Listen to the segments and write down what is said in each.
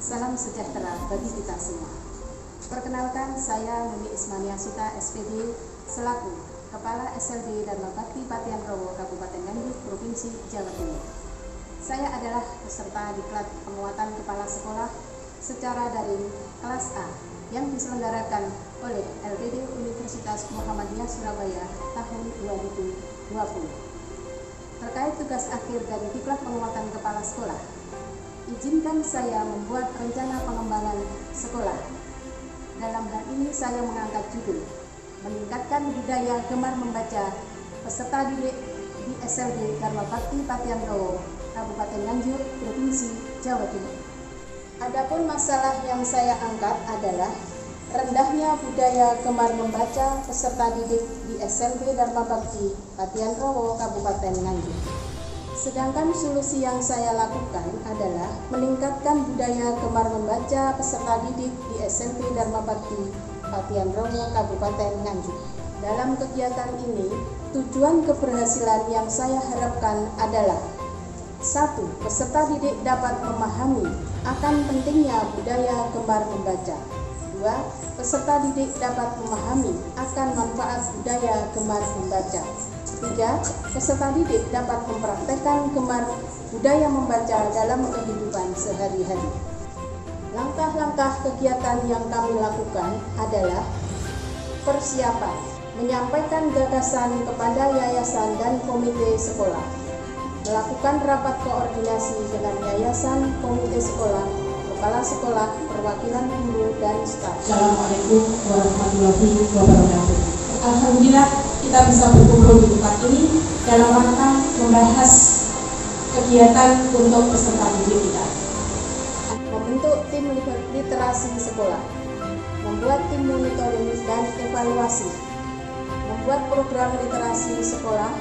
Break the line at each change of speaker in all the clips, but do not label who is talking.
Salam sejahtera bagi kita semua. Perkenalkan, saya Nuni Ismania Suta, SPD, selaku Kepala SLB Dharma Bakti Patian Rowo, Kabupaten Nganjuk, Provinsi Jawa Timur. Saya adalah peserta diklat penguatan kepala sekolah secara daring kelas A yang diselenggarakan oleh LPD Universitas Muhammadiyah Surabaya tahun 2020. Terkait tugas akhir dari diklat penguatan kepala sekolah, izinkan saya membuat rencana pengembangan sekolah. Dalam hal ini saya mengangkat judul meningkatkan budaya gemar membaca peserta didik di SLB Dharma Bakti Patian Rowo, Kabupaten Nganjuk, Provinsi Jawa Timur. Adapun masalah yang saya angkat adalah rendahnya budaya gemar membaca peserta didik di SLB Dharma Bakti Patian Rowo, Kabupaten Nganjuk. Sedangkan solusi yang saya lakukan adalah meningkatkan budaya gemar membaca peserta didik di SMP Dharma Bakti Patian Rowo, Kabupaten Nganjuk. Dalam kegiatan ini, tujuan keberhasilan yang saya harapkan adalah 1. Peserta didik dapat memahami akan pentingnya budaya gemar membaca. 2. Peserta didik dapat memahami akan manfaat budaya gemar membaca. 3. Peserta didik dapat mempraktekkan gemar budaya membaca dalam kehidupan sehari-hari. Langkah-langkah kegiatan yang kami lakukan adalah persiapan, menyampaikan gagasan kepada yayasan dan komite sekolah, melakukan rapat koordinasi dengan yayasan, komite sekolah, kepala sekolah, perwakilan guru, dan staf.
Assalamualaikum warahmatullahi wabarakatuh. Alhamdulillah kita bisa berkumpul di tempat ini dalam rangka membahas kegiatan untuk peserta didik kita.
Membentuk tim literasi sekolah, membuat tim monitoring dan evaluasi, membuat program literasi sekolah,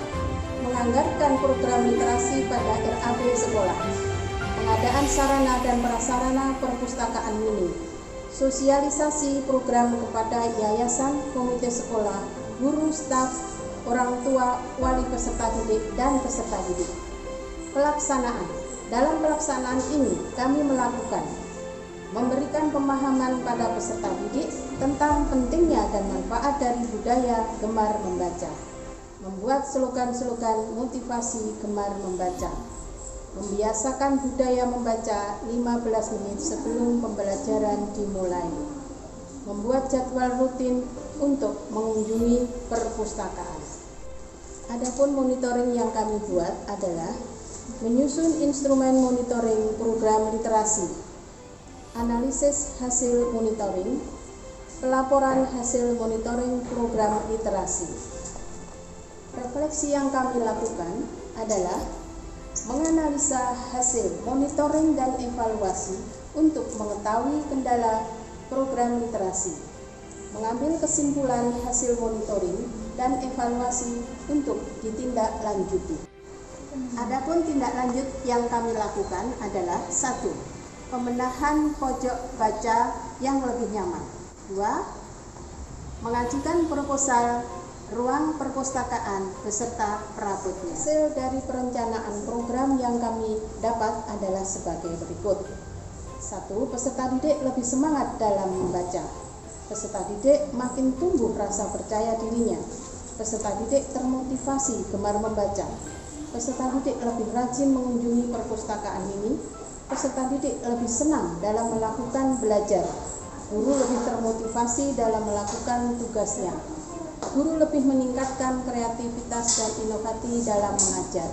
menganggarkan program literasi pada RAB sekolah, pengadaan sarana dan prasarana perpustakaan mini, sosialisasi program kepada yayasan, komite sekolah, guru, staf, orang tua, wali peserta didik, dan peserta didik. Pelaksanaan. Dalam pelaksanaan ini kami melakukan memberikan pemahaman pada peserta didik tentang pentingnya dan manfaat dari budaya gemar membaca, membuat slogan-slogan motivasi gemar membaca, membiasakan budaya membaca 15 menit sebelum pembelajaran dimulai, membuat jadwal rutin untuk mengunjungi perpustakaan. Adapun monitoring yang kami buat adalah menyusun instrumen monitoring program literasi, analisis hasil monitoring, pelaporan hasil monitoring program literasi. Refleksi yang kami lakukan adalah menganalisa hasil monitoring dan evaluasi untuk mengetahui kendala program literasi, mengambil kesimpulan hasil monitoring dan evaluasi untuk ditindaklanjuti. Adapun tindak lanjut yang kami lakukan adalah 1. Pembenahan pojok baca yang lebih nyaman. 2. Mengajukan proposal ruang perpustakaan beserta perabotnya. Hasil dari perencanaan program yang kami dapat adalah sebagai berikut. 1. Peserta didik lebih semangat dalam membaca. Peserta didik makin tumbuh rasa percaya dirinya. Peserta didik termotivasi gemar membaca. Peserta didik lebih rajin mengunjungi perpustakaan ini. Peserta didik lebih senang dalam melakukan belajar. Guru lebih termotivasi dalam melakukan tugasnya. Guru lebih meningkatkan kreativitas dan inovasi dalam mengajar.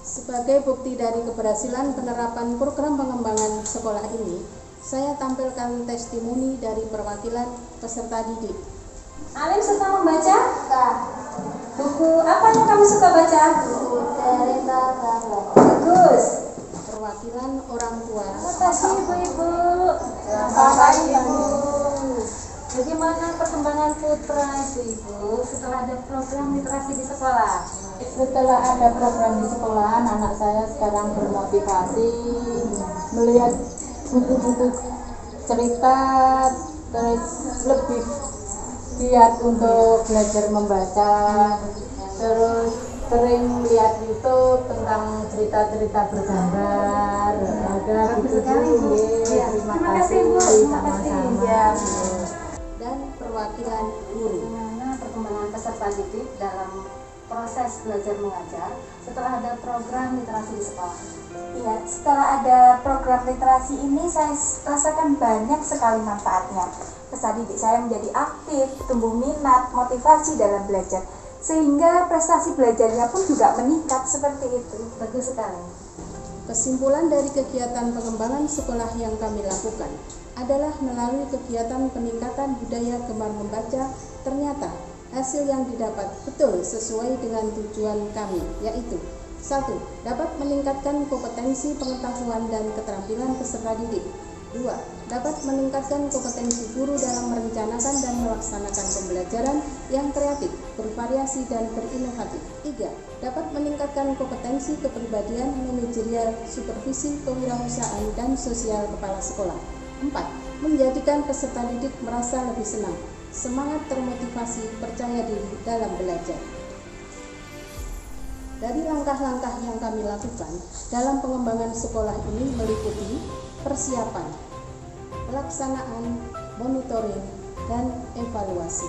Sebagai bukti dari keberhasilan penerapan program pengembangan sekolah ini, saya tampilkan testimoni dari perwakilan peserta didik.
Alim suka membaca? Suka. Buku apa yang kamu suka baca?
Buku cerita Bangla.
Bagus.
Perwakilan orang tua.
Terima kasih ibu-ibu.
Selamat Ibu.
Bagaimana perkembangan putra ibu-ibu setelah ada program literasi di sekolah?
Setelah ada program di sekolah, anak saya sekarang bermotivasi melihat buku-buku cerita, terus lebih giat untuk belajar membaca, terus sering lihat YouTube tentang cerita-cerita bergambar. Ada
Bagus sekali, Bu. Ya,
Terima
terima
kasih,
kasih, Bu. Terima kasih.
sama-sama.
Ya.
Dan perwakilan guru.
Bagaimana perkembangan peserta didik dalam proses belajar mengajar setelah ada program literasi di sekolah?
Iya, setelah ada program literasi ini saya rasakan banyak sekali manfaatnya. Peserta didik saya menjadi aktif, tumbuh minat, motivasi dalam belajar, sehingga prestasi belajarnya pun juga meningkat seperti itu.
Bagus sekali.
Kesimpulan dari kegiatan pengembangan sekolah yang kami lakukan adalah melalui kegiatan peningkatan budaya gemar membaca, ternyata hasil yang didapat betul sesuai dengan tujuan kami, yaitu 1. Dapat meningkatkan kompetensi pengetahuan dan keterampilan peserta didik. 2. Dapat meningkatkan kompetensi guru dalam merencanakan dan melaksanakan pembelajaran yang kreatif, bervariasi, dan berinovatif. 3. Dapat meningkatkan kompetensi kepribadian, manajerial, supervisi, kewirausahaan, dan sosial kepala sekolah. 4. Menjadikan peserta didik merasa lebih senang, semangat, termotivasi, percaya diri dalam belajar. Dari langkah-langkah yang kami lakukan dalam pengembangan sekolah ini meliputi persiapan, pelaksanaan, monitoring, dan evaluasi.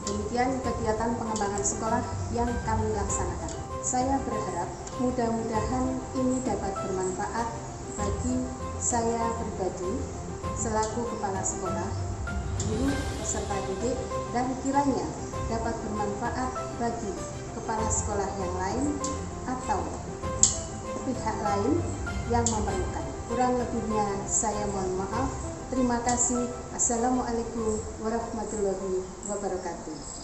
Demikian kegiatan pengembangan sekolah yang kami laksanakan. Saya berharap mudah-mudahan ini dapat bermanfaat bagi saya pribadi selaku kepala sekolah, guru, peserta didik, dan kiranya dapat bermanfaat bagi kepala sekolah yang lain atau pihak lain yang memerlukan. Kurang lebihnya saya mohon maaf. Terima kasih. Assalamualaikum warahmatullahi wabarakatuh.